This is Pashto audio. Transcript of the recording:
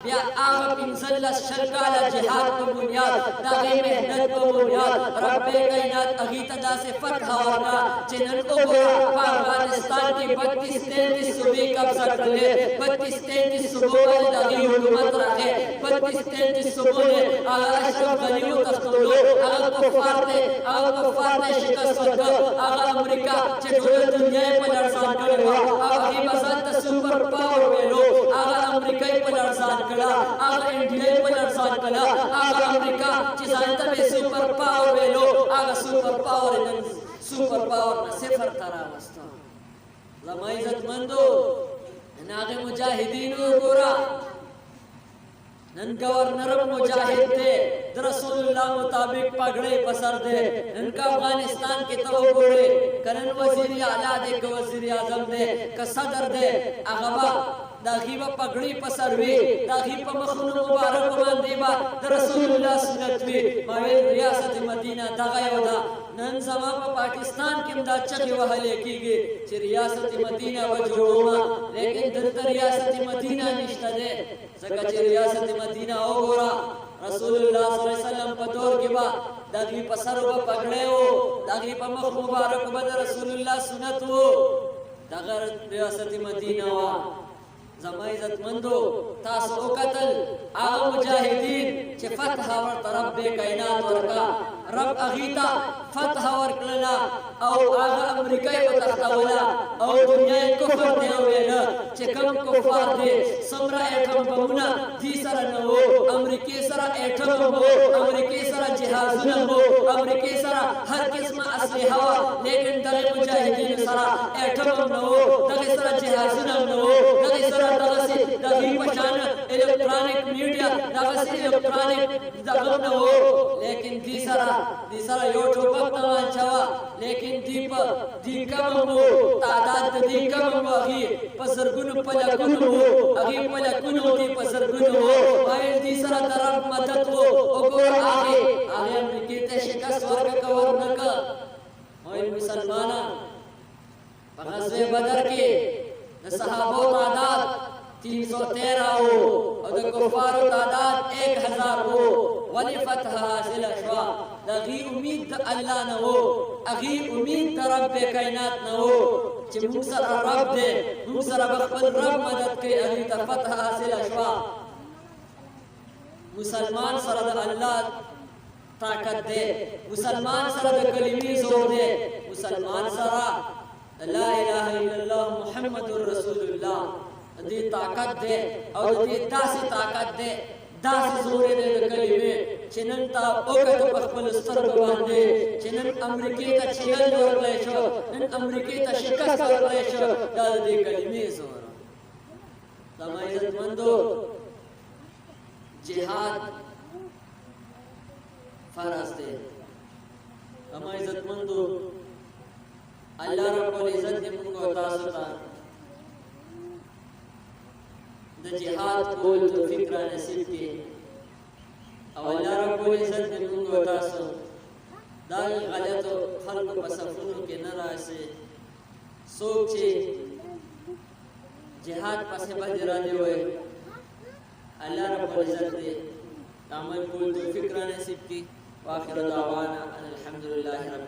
بیا هغه 15 شل کاله جهاد په بنیاد د هغې محنت په بنیاد رب کائنات هغې ته داسې فتح ورکړه چې نن وګوره په افغانستان کې 32-33 صوبې قبضه کړلې 32-33 صوبو باندې د هغې حکومت راغی 32-33 صوبو نه هغه اشرف غني وتښتولو هغه کفار ته شکست ورکړ هغه امریکا چې ټوله دنیا یې په لړزان کړې وه هغې به ځان ته سوپر پاور ویلو هغه امریکا یې په لړزان کړه هغه انډیا یې په لړزان کړه هغه امریکا چې ځان ته به سوپر پاور ویلو هغه سوپر پاور نن سوپر پاور نه صفر ته راوسته زما عزتمندو نن هغې مجاهدینو وګوره نن گورنر مجاہد دے د رسول اللہ مطابق پگڑے پسر دے نن کا افغانستان کے تو گوڑے کنن وزیر اعلیٰ دے کہ وزیر اعظم دے کہ صدر دے اغبا دا غیبا پگڑی پسر وی دا غیبا مخون مبارک باندے با دا رسول اللہ سنت وی مویل ریاست مدینہ دا غیو دا نن زمان پا پاکستان کم دا چکی وحلے کی گئی چی ریاست مدینہ وجوڑو ما لیکن دلتا ریاست مدینہ نشتا دے زکا چی ریاست مدینہ ہو گورا رسول اللہ صلی اللہ علیہ وسلم پا دور کی با داغی پا سر با پگڑے ہو داغی پا مخ مبارک با دا رسول اللہ سنت ہو داغر ریاست مدینہ ہوا زما عزتمندو تاسو وکتل هغه مجاهدین چې فتح ورته رب کائنات ورکا رب اغیتا فتح ورکړه او هغه امریکا یې وتښتوله او دنیا یې کفر دی ویله چې کوم کفار دی څومره ایټم بمونه دې سره نه وو امریکې سره ایټم وو امریکې سره جهازونه وو امریکې سره هر قسمه اسلحه وه لیکن دغې مجاهدینو سره ایټم هم نه وو دغې سره جهازونه هم نه وو دغې سره دغسی دغی پشان الیکٹرانک میڈیا دغسی الیکٹرانک دغم نہ ہو لیکن دی سرا یو ٹوپک نوان چوا لیکن دی کم ہو تعداد دی کم ہو اگی پسرگن پلکن ہو اگی پلکن ہو دی پسرگن ہو مائل دی سرا طرف مدد ہو اگر آگے امریکی تے شکست ورک کور نکا مائل مسلمانا غزوہ بدر کے صحابہ تعداد 313 ہو اور کفار تعداد 1000 ہو ولی فتح حاصل شوا اغی امید اللہ نہ ہو اغی امید رب کائنات نہ ہو چھ مکسر رب دے مکسر بخبر رب مدد کے اغی تا فتح حاصل شوا مسلمان سرد اللہ طاقت دے مسلمان سرد کلمی زور دے مسلمان سرد لا الہ الا اللہ محمد رسول اللہ دی طاقت دے اور دی داسی طاقت دے داسی زورے دے کلمے چنن تا اوکت پخبل سترگ باندے چنن امریکی تا چیلن ورلے شو نن امریکی تا شکست ورلے شو داد دی کلمے زور لما عزت مندو جہاد فرض دے لما عزت مندو اللہ رب العزت نے منگو تاسو تا دا جہاد کول تو فکرہ نصیب کی او اللہ رب العزت نے منگو تاسو دا غلط خلق پسفونو کے نراسے سوچے جہاد پس بدرانے ہوئے اللہ رب العزت نے عمل کول تو فکرہ نصیب کی واخر دعوانا الحمدللہ رب